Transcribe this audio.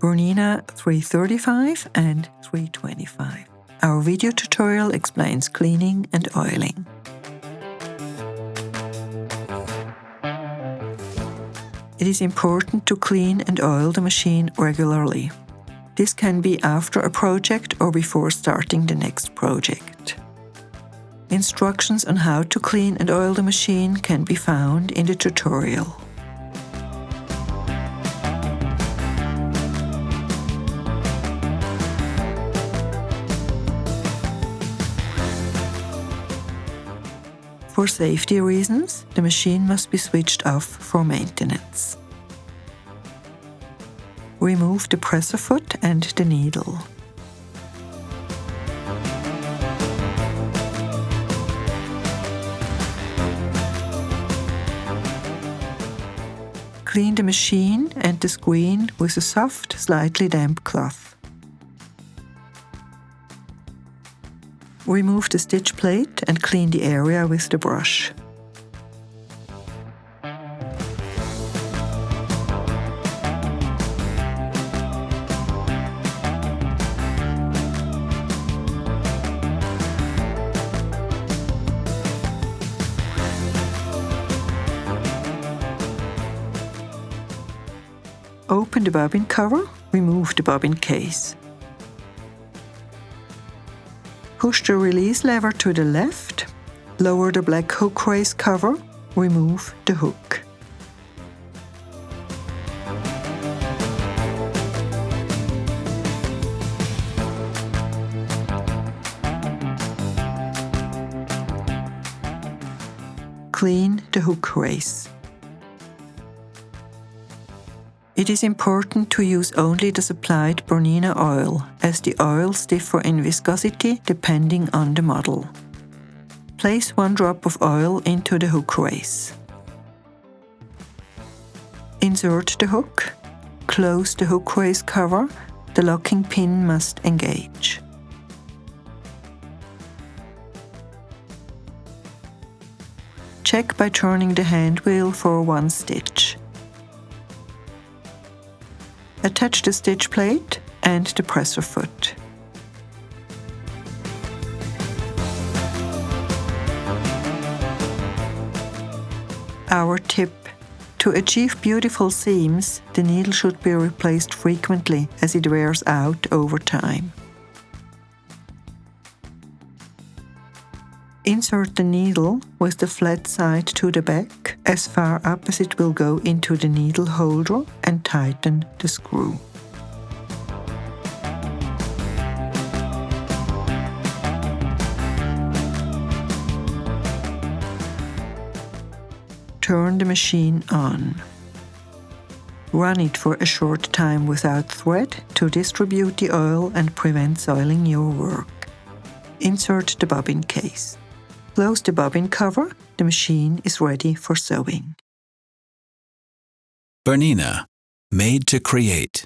Bernina 335 and 325. Our video tutorial explains cleaning and oiling. It is important to clean and oil the machine regularly. This can be after a project or before starting the next project. Instructions on how to clean and oil the machine can be found in the tutorial. For safety reasons, the machine must be switched off for maintenance. Remove the presser foot and the needle. Clean the machine and the screen with a soft, slightly damp cloth. Remove the stitch plate and clean the area with the brush. Open the bobbin cover, remove the bobbin case. Push the release lever to the left, lower the black hook race cover, remove the hook. Clean the hook race. It is important to use only the supplied Bernina oil, as the oils differ in viscosity depending on the model. Place 1 drop of oil into the hook race. Insert the hook. Close the hook race cover. The locking pin must engage. Check by turning the hand wheel for 1 stitch. Attach the stitch plate and the presser foot. Our tip: to achieve beautiful seams, the needle should be replaced frequently as it wears out over time. Insert the needle with the flat side to the back, as far up as it will go into the needle holder, and tighten the screw. Turn the machine on. Run it for a short time without thread to distribute the oil and prevent soiling your work. Insert the bobbin case. Close the bobbin cover. The machine is ready for sewing. Bernina, made to create.